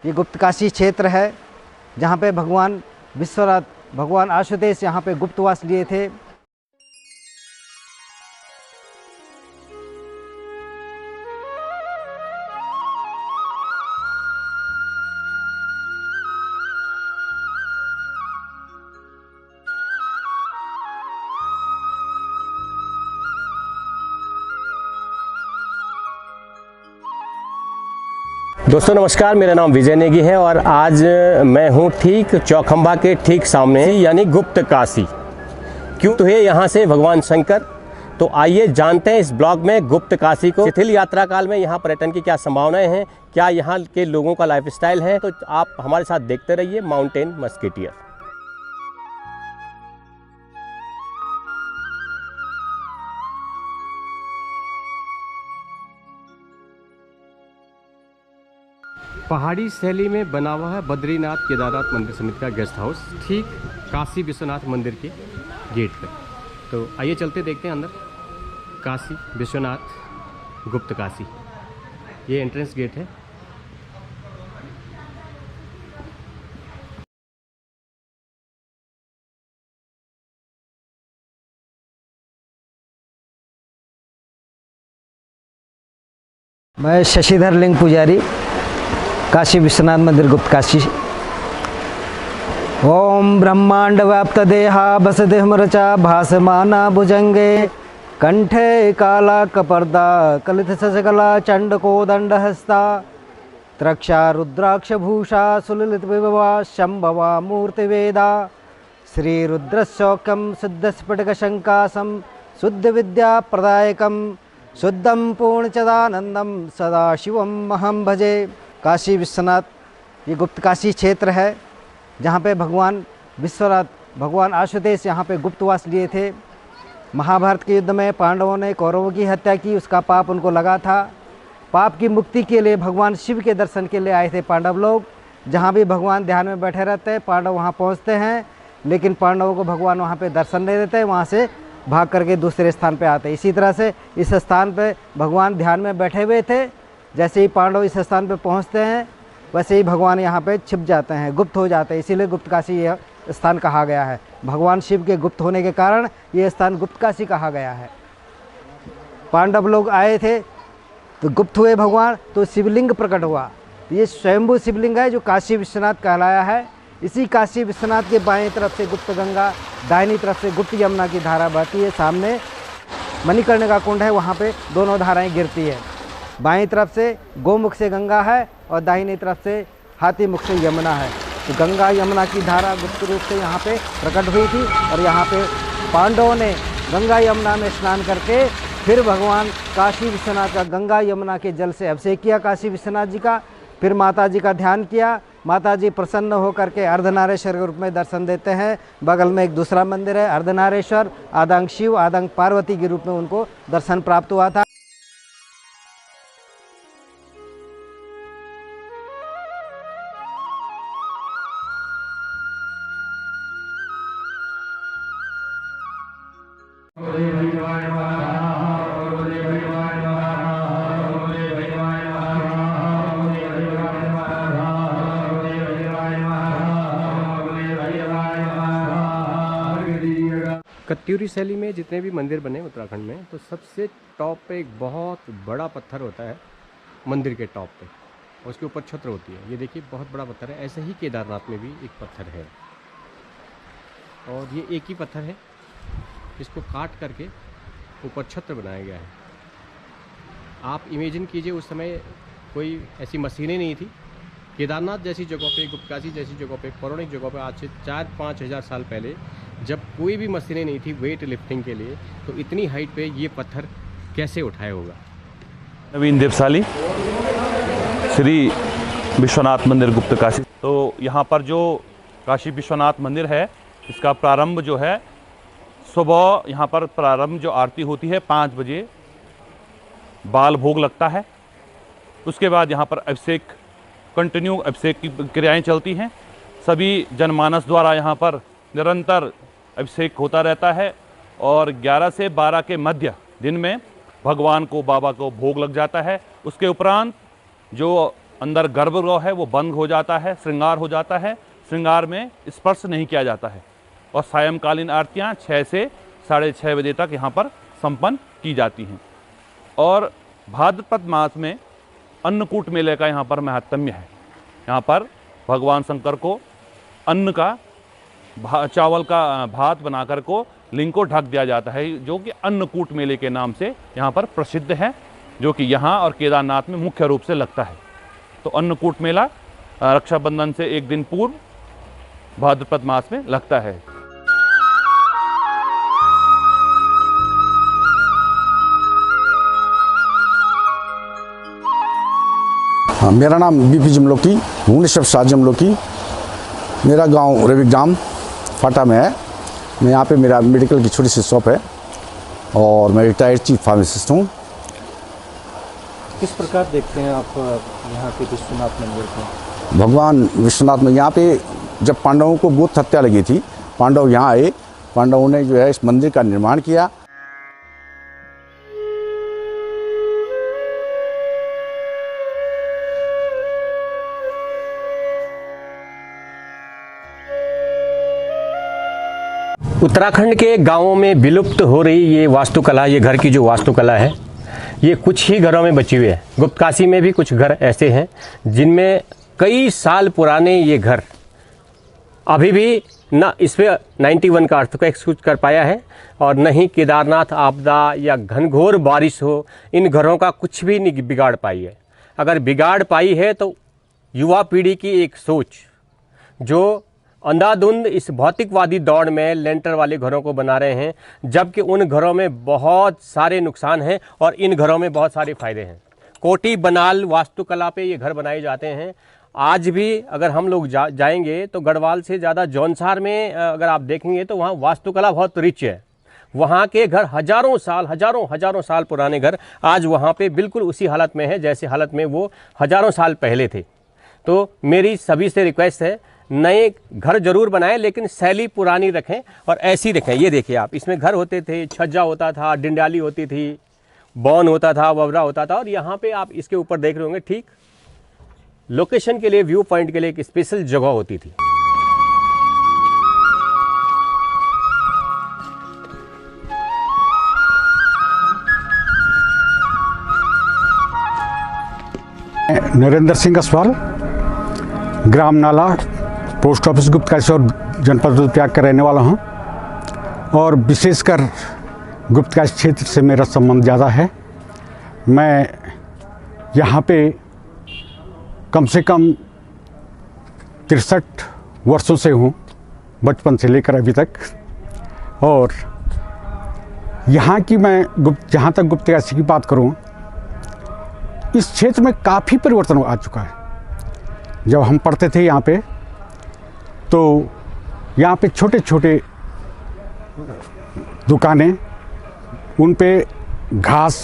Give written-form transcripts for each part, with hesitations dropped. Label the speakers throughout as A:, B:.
A: ये गुप्तकाशी क्षेत्र है जहाँ पे भगवान विश्वनाथ, भगवान आशुतोष यहाँ पे गुप्तवास लिए थे।
B: दोस्तों नमस्कार, मेरा नाम विजय नेगी है और आज मैं हूं ठीक चौखंबा के ठीक सामने यानी गुप्त काशी। क्यों तो है यहाँ से भगवान शंकर। तो आइए जानते हैं इस ब्लॉग में गुप्त काशी को। शिथिल यात्रा काल में यहाँ पर्यटन की क्या संभावनाएं हैं, क्या यहाँ के लोगों का लाइफस्टाइल है, तो आप हमारे साथ देखते रहिए माउंटेन मस्केटियर। पहाड़ी शैली में बना हुआ है बद्रीनाथ केदारनाथ मंदिर समिति का गेस्ट हाउस, ठीक काशी विश्वनाथ मंदिर के गेट पर। तो आइए चलते देखते हैं अंदर। काशी विश्वनाथ गुप्त काशी, ये एंट्रेंस गेट है।
A: मैं शशिधर लिंग पुजारी, काशी विश्वनाथ मंदिर गुप्त काशी। ओम ब्रह्मांड व्याप्त देहा बसदेह रचा भासमाना भुजंगे कंठे काला कपर्दा कलित सजकला चंडको दंड हस्ता त्रक्षा रुद्राक्ष भूषा सुललित विभवा शंभवा मूर्ति वेदा श्री रुद्रशोकम शुद्ध स्फटिक शंकासम शुद्ध विद्या प्रदायकम शुद्धम पूर्णचदानंदम सदा शिवम अहम भजे। काशी विश्वनाथ ये गुप्त काशी क्षेत्र है जहाँ पे भगवान विश्वनाथ, भगवान आशुतोष यहाँ पे गुप्तवास लिए थे। महाभारत के युद्ध में पांडवों ने कौरवों की हत्या की, उसका पाप उनको लगा था। पाप की मुक्ति के लिए भगवान शिव के दर्शन के लिए आए थे पांडव लोग। जहाँ भी भगवान ध्यान में बैठे रहते हैं, पांडव वहाँ पहुँचते हैं, लेकिन पांडवों को भगवान वहाँ पर दर्शन नहीं देते, वहाँ से भाग करके दूसरे स्थान पर आते। इसी तरह से इस स्थान पर भगवान ध्यान में बैठे हुए थे। जैसे ही पांडव इस स्थान पर पहुंचते हैं वैसे ही भगवान यहाँ पे छिप जाते हैं, गुप्त हो जाते हैं। इसीलिए गुप्त काशी यह स्थान कहा गया है। भगवान शिव के गुप्त होने के कारण ये स्थान गुप्त काशी कहा गया है। पांडव लोग आए थे तो गुप्त हुए भगवान, तो शिवलिंग प्रकट हुआ। ये स्वयंभू शिवलिंग है जो काशी विश्वनाथ कहलाया है। इसी काशी विश्वनाथ के बाएँ तरफ से गुप्त गंगा, दाहिनी तरफ से गुप्त यमुना की धारा बहती है। सामने मणिकर्ण का कुंड है, वहाँ पर दोनों धाराएँ गिरती है। बाईं तरफ से गोमुख से गंगा है और दाहिनी तरफ से हाथी मुख से यमुना है। तो गंगा यमुना की धारा गुप्त रूप से यहाँ पे प्रकट हुई थी और यहाँ पे पांडवों ने गंगा यमुना में स्नान करके फिर भगवान काशी विश्वनाथ का गंगा यमुना के जल से अभिषेक किया काशी विश्वनाथ जी का। फिर माता जी का ध्यान किया। माता जी प्रसन्न होकर के अर्धनारेश्वर के रूप में दर्शन देते हैं। बगल में एक दूसरा मंदिर है अर्धनारेश्वर, आदंग शिव आदंग पार्वती के रूप में उनको दर्शन प्राप्त हुआ था।
B: कत्यूरी शैली में जितने भी मंदिर बने उत्तराखंड में, तो सबसे टॉप पे एक बहुत बड़ा पत्थर होता है मंदिर के टॉप पे, और उसके ऊपर छत्र होती है। ये देखिए बहुत बड़ा पत्थर है। ऐसे ही केदारनाथ में भी एक पत्थर है और ये एक ही पत्थर है, इसको काट करके ऊपर छत्र बनाया गया है। आप इमेजिन कीजिए उस समय कोई ऐसी मशीनें नहीं थी। केदारनाथ जैसी जगहों पे, गुप्त काशी जैसी जगहों पे, पौराणिक जगहों पे आज से 4-5 हज़ार साल पहले जब कोई भी मशीनें नहीं थी वेट लिफ्टिंग के लिए, तो इतनी हाइट पे ये पत्थर कैसे उठाया होगा।
C: नवीन देवसाली, श्री विश्वनाथ मंदिर गुप्त काशी। तो यहाँ पर जो काशी विश्वनाथ मंदिर है, इसका प्रारंभ जो है सुबह, यहाँ पर प्रारंभ जो आरती होती है 5 बजे, बाल भोग लगता है। उसके बाद यहाँ पर अभिषेक, कंटिन्यू अभिषेक की क्रियाएं चलती हैं। सभी जनमानस द्वारा यहाँ पर निरंतर अभिषेक होता रहता है और 11 से 12 के मध्य दिन में भगवान को, बाबा को भोग लग जाता है। उसके उपरांत जो अंदर गर्भगृह है वो बंद हो जाता है, श्रृंगार हो जाता है। श्रृंगार में स्पर्श नहीं किया जाता है और सायंकालीन आरतियाँ 6 से 6:30 बजे तक यहाँ पर संपन्न की जाती हैं। और भाद्रपद मास में अन्नकूट मेले का यहाँ पर महात्म्य है। यहाँ पर भगवान शंकर को अन्न का चावल का भात बनाकर को लिंग को ढक दिया जाता है, जो कि अन्नकूट मेले के नाम से यहाँ पर प्रसिद्ध है, जो कि यहाँ और केदारनाथ में मुख्य रूप से लगता है। तो अन्नकूट मेला रक्षाबंधन से एक दिन पूर्व भाद्रपद मास में लगता है।
D: हाँ, मेरा नाम बीपी जमलोकी, भुवनेश्वर शाह जमलोकी। मेरा गांव रविग्राम फाटा में है। मैं यहाँ पे मेरा मेडिकल की छोटी सी शॉप है और मैं रिटायर्ड चीफ फार्मासिस्ट हूँ।
A: किस प्रकार देखते हैं आप यहाँ के विश्वनाथ मंदिर को?
D: भगवान विश्वनाथ में यहाँ पे जब पांडवों को गोत्र हत्या लगी थी, पांडव यहाँ आए, पांडवों ने जो है इस मंदिर का निर्माण किया।
B: उत्तराखंड के गांवों में विलुप्त हो रही ये वास्तुकला, ये घर की जो वास्तुकला है, ये कुछ ही घरों में बची हुई है। गुप्तकाशी में भी कुछ घर ऐसे हैं जिनमें कई साल पुराने ये घर अभी भी ना इस पर 91 का अर्थक्वेक सूच कर पाया है और न ही केदारनाथ आपदा या घनघोर बारिश हो इन घरों का कुछ भी नहीं बिगाड़ पाई है। अगर बिगाड़ पाई है तो युवा पीढ़ी की एक सोच जो अंधाधुंध इस भौतिकवादी दौड़ में लेंटर वाले घरों को बना रहे हैं, जबकि उन घरों में बहुत सारे नुकसान हैं और इन घरों में बहुत सारे फ़ायदे हैं। कोटी बनाल वास्तुकला पे ये घर बनाए जाते हैं। आज भी अगर हम लोग जाएंगे तो गढ़वाल से ज़्यादा जौनसार में अगर आप देखेंगे तो वहाँ वास्तुकला बहुत रिच है। वहाँ के घर हज़ारों साल पुराने घर आज वहाँ पे बिल्कुल उसी हालत में है जैसे हालत में वो हज़ारों साल पहले थे। तो मेरी सभी से रिक्वेस्ट है, नए घर जरूर बनाएं लेकिन शैली पुरानी रखें और ऐसी रखें। ये देखिए आप, इसमें घर होते थे, छज्जा होता था, डिंडाली होती थी, बौन होता था, ववरा होता था। और यहाँ पे आप इसके ऊपर देख रहे होंगे, ठीक लोकेशन के लिए, व्यू पॉइंट के लिए एक स्पेशल जगह होती थी।
E: नरेंद्र सिंह असवाल, ग्राम नाला, पोस्ट ऑफिस गुप्तकाशी और जनपद रुद्रप्रयाग का रहने वाला हूँ और विशेषकर गुप्तकाशी क्षेत्र से मेरा संबंध ज़्यादा है। मैं यहाँ पे कम से कम 63 वर्षों से हूँ, बचपन से लेकर अभी तक। और यहाँ की मैं जहाँ तक गुप्तकाशी की बात करूँ, इस क्षेत्र में काफ़ी परिवर्तन आ चुका है। जब हम पढ़ते थे यहाँ पे तो यहाँ पे छोटे छोटे दुकानें, उन पे घास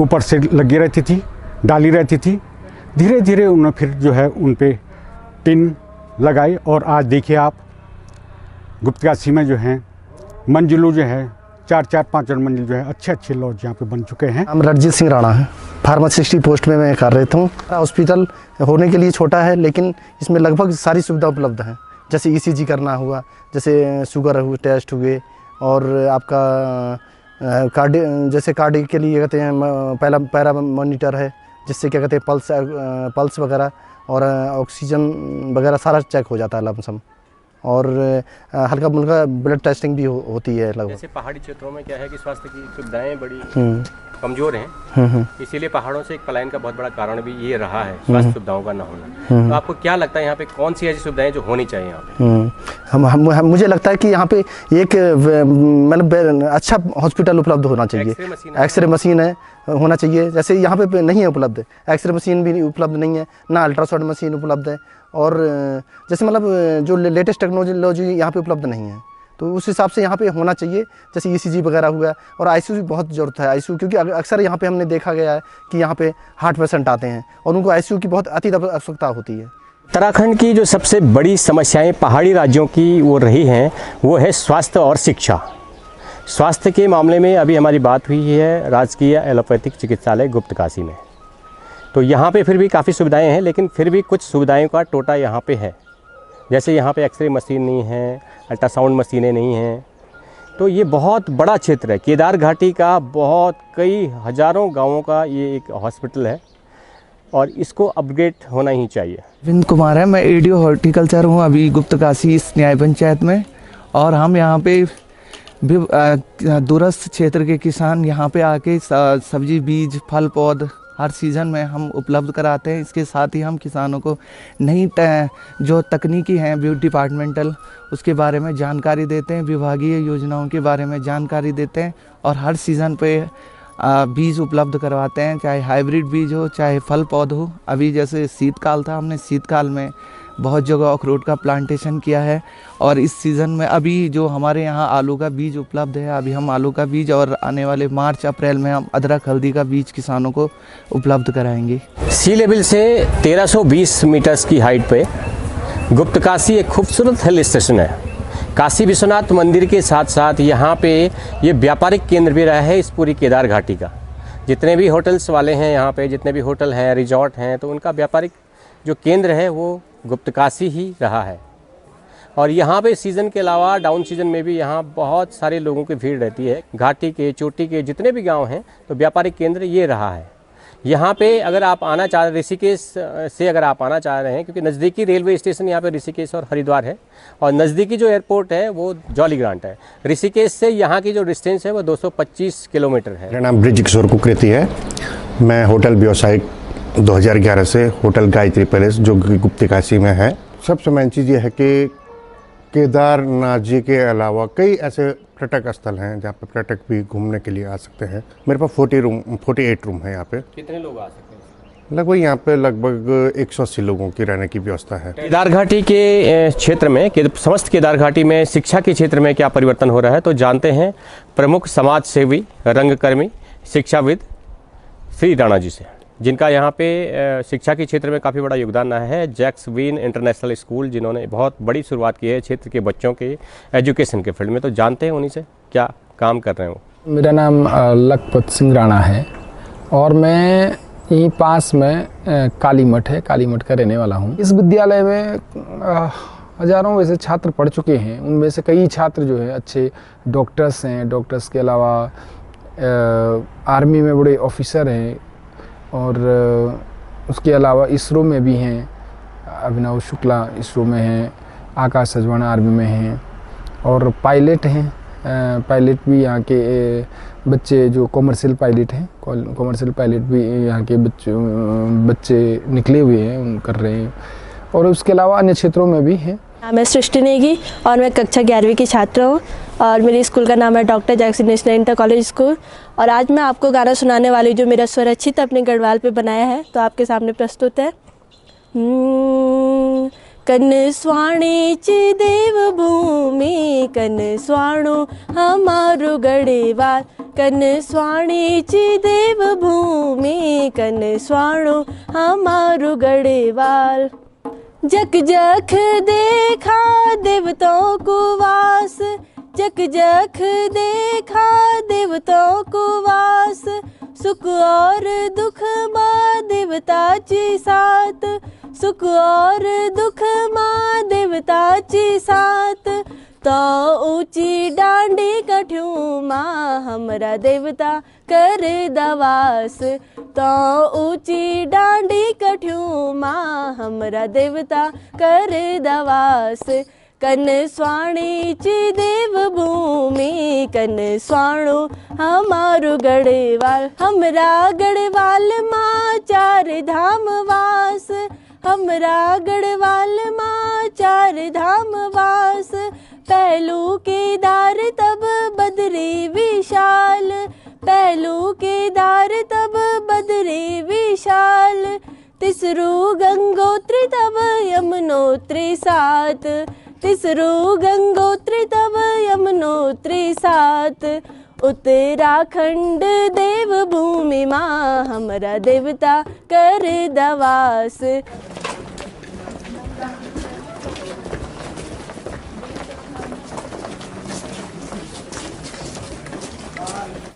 E: ऊपर से लगी रहती थी, डाली रहती थी। धीरे धीरे उन्होंने फिर जो है उन पे टिन लगाई और आज देखिए आप गुप्तकाशी में जो है मंजिलों जो है 4-5 मंजिल जो है अच्छे लॉज यहाँ पे बन चुके हैं।
F: नाम रणजीत सिंह राणा है, फार्मासिस्ट की पोस्ट में मैं कार्यरत हूँ। हॉस्पिटल होने के लिए छोटा है लेकिन इसमें लगभग सारी सुविधा उपलब्ध हैं, जैसे ईसीजी करना हुआ, जैसे शुगर हुए टेस्ट हुए और आपका कार्डिक के लिए कहते हैं पहला पैरा मॉनिटर है, जिससे क्या कहते हैं पल्स वगैरह और ऑक्सीजन वगैरह सारा चेक हो जाता है लमसम। और हल्का मुल्का ब्लड टेस्टिंग भी होती है लगभग।
B: जैसे पहाड़ी क्षेत्रों में क्या है कि स्वास्थ्य की सुविधाएं बड़ी कमज़ोर हैं, इसीलिए पहाड़ों से एक पलायन का बहुत बड़ा कारण भी ये रहा है, स्वास्थ्य सुविधाओं का ना होना। तो आपको क्या लगता है यहाँ पे कौन सी ऐसी सुविधाएं जो होनी चाहिए यहाँ पे?
F: मुझे लगता है कि यहाँ पे एक मतलब अच्छा हॉस्पिटल उपलब्ध होना चाहिए। एक्सरे मशीन है होना चाहिए, जैसे यहाँ पे नहीं है उपलब्ध। एक्सरे मशीन भी उपलब्ध नहीं है, ना अल्ट्रासाउंड मशीन उपलब्ध है और जैसे मतलब जो लेटेस्ट टेक्नोलॉजी यहाँ पे उपलब्ध नहीं है, तो उस हिसाब से यहाँ पे होना चाहिए। जैसे ईसीजी वगैरह हुआ और आईसीयू की बहुत ज़रूरत है। आईसीयू क्योंकि अक्सर यहाँ पे हमने देखा गया है कि यहाँ पे हार्ट पेशेंट आते हैं और उनको आईसीयू की बहुत अति आवश्यकता होती है।
B: उत्तराखंड की जो सबसे बड़ी समस्याएं पहाड़ी राज्यों की वो रही हैं, वो है स्वास्थ्य और शिक्षा। स्वास्थ्य के मामले में अभी हमारी बात हुई है राजकीय एलोपैथिक चिकित्सालय गुप्तकाशी में। तो यहाँ पे फिर भी काफ़ी सुविधाएं हैं, लेकिन फिर भी कुछ सुविधाओं का टोटा यहाँ पे है। जैसे यहाँ पे एक्सरे मशीन नहीं है, अल्ट्रासाउंड मशीनें नहीं हैं। तो ये बहुत बड़ा क्षेत्र है, केदार घाटी का बहुत कई हज़ारों गाँवों का ये एक हॉस्पिटल है और इसको अपग्रेड होना ही चाहिए।
F: विंद कुमार है, मैं एडीओ हॉर्टिकल्चर हूँ अभी गुप्तकाशी इस न्याय पंचायत में। और हम यहाँ पे भी दूरस्थ क्षेत्र के किसान यहाँ पे आके सब्जी, बीज, फल, पौध हर सीज़न में हम उपलब्ध कराते हैं। इसके साथ ही हम किसानों को नई जो तकनीकी हैं डिपार्टमेंटल, उसके बारे में जानकारी देते हैं, विभागीय योजनाओं के बारे में जानकारी देते हैं और हर सीज़न पे बीज उपलब्ध करवाते हैं, चाहे हाइब्रिड बीज हो, चाहे फल पौध हो। अभी जैसे शीतकाल था, हमने शीतकाल में बहुत जगह अखरोट का प्लांटेशन किया है और इस सीज़न में अभी जो हमारे यहाँ आलू का बीज उपलब्ध है, अभी हम आलू का बीज और आने वाले मार्च अप्रैल में हम अदरक, हल्दी का बीज किसानों को उपलब्ध कराएंगे।
B: सी लेवल से 1320 मीटर्स की हाइट पे गुप्तकाशी एक खूबसूरत हिल स्टेशन है। काशी विश्वनाथ मंदिर के साथ साथ यहाँ पे ये व्यापारिक केंद्र भी रहा है इस पूरी केदार घाटी का। जितने भी होटल्स वाले हैं यहाँ पे, जितने भी होटल हैं, रिजॉर्ट हैं, तो उनका व्यापारिक जो केंद्र है वो गुप्तकाशी ही रहा है। और यहाँ पे सीज़न के अलावा डाउन सीज़न में भी यहाँ बहुत सारे लोगों की भीड़ रहती है। घाटी के, चोटी के जितने भी गांव हैं, तो व्यापारिक केंद्र ये रहा है। यहाँ पे अगर आप आना चाह रहे, ऋषिकेश से अगर आप आना चाह रहे हैं, क्योंकि नज़दीकी रेलवे स्टेशन यहाँ पे ऋषिकेश और हरिद्वार है और नज़दीकी जो एयरपोर्ट है वो जॉली ग्रांट है। ऋषिकेश से यहाँ की जो डिस्टेंस है वो 225 किलोमीटर है।
G: मेरा नाम ब्रिज किशोर कुकृति है। मैं होटल व्यवसायिक 2011 से होटल गायत्री पैलेस जो कि गुप्तकाशी में है। सबसे मेन चीज़ ये है कि केदारनाथ जी के अलावा कई ऐसे पर्यटक स्थल हैं जहाँ पे पर्यटक भी घूमने के लिए आ सकते हैं। मेरे पास 48 रूम है यहाँ पे।
B: कितने लोग आ सकते हैं?
G: लगभग यहाँ पे लगभग 180 लोगों की रहने की व्यवस्था है।
B: केदार घाटी के क्षेत्र में, समस्त केदार घाटी में शिक्षा के क्षेत्र में क्या परिवर्तन हो रहा है, तो जानते हैं प्रमुख समाज सेवी, रंगकर्मी, शिक्षाविद श्री राणा जी से, जिनका यहाँ पे शिक्षा के क्षेत्र में काफ़ी बड़ा योगदान रहा है। जैक्स वीन इंटरनेशनल स्कूल, जिन्होंने बहुत बड़ी शुरुआत की है क्षेत्र के बच्चों के एजुकेशन के फील्ड में। तो जानते हैं उन्हीं से क्या काम कर रहे हो।
H: मेरा नाम लखपत सिंह राणा है और मैं यहीं पास में काली मठ है, काली मठ का रहने वाला हूँ। इस विद्यालय में हज़ारों वैसे छात्र पढ़ चुके हैं। उनमें से कई छात्र जो है अच्छे डॉक्टर्स हैं। डॉक्टर्स के अलावा आर्मी में बड़े ऑफिसर हैं और उसके अलावा इसरो में भी हैं। अभिनव शुक्ला इसरो में हैं, आकाश सजवाना आर्मी में हैं और पायलट हैं। पायलट भी यहाँ के बच्चे जो कॉमर्शियल पायलट हैं, कॉमर्शियल पायलट भी यहाँ के बच्चे निकले हुए हैं, कर रहे हैं। और उसके अलावा अन्य क्षेत्रों में भी हैं।
I: मैं सृष्टि नेगी और मैं कक्षा 11वीं की छात्र हूँ और मेरे स्कूल का नाम है doctor Jackson national inter college school. और आज मैं आपको गाना सुनाने वाली जो मेरा स्वरचित अपने गढ़वाल पे बनाया है, तो आपके सामने प्रस्तुत है। कन स्वाणी च देव भूमि, कन स्वाणो हमारो गढ़वाल। कन स्वाणी च देव भूमि, कन स्वाणो हमारो गढ़वाल। जक जख देखा देवताओं को वास, जक जख देखा देवताओं को वास। सुख और दुख माँ देवता जी साथ, सुख और दुख माँ देवता जी साथ। तो ऊंची डांडी कठ्यू माँ हमरा देवता कर दवास। तो ऊंची डांडी कठ्यू माँ हमरा देवता कर दवास। कन स्वाणी च देव भूमि, कन स्वाणो हमारो गढ़वाल। हमरा गढ़वाल माँ चार धाम वास, हमरा गढ़वाल माँ चार धाम वास। पहलू केदार तब बदरी विशाल, पहलू केदार तब बदरी विशाल। तिसरू गंगोत्री तब यमुनोत्री सात, तिसरू गंगोत्री तब यमुनोत्री सात। उत्तराखंड देव भूमि माँ हमरा देवता कर दवास।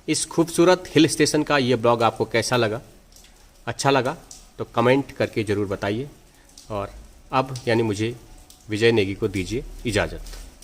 B: इस खूबसूरत हिल स्टेशन का ये ब्लॉग आपको कैसा लगा? अच्छा लगा तो कमेंट करके ज़रूर बताइए। और अब यानी मुझे विजय नेगी को दीजिए इजाज़त।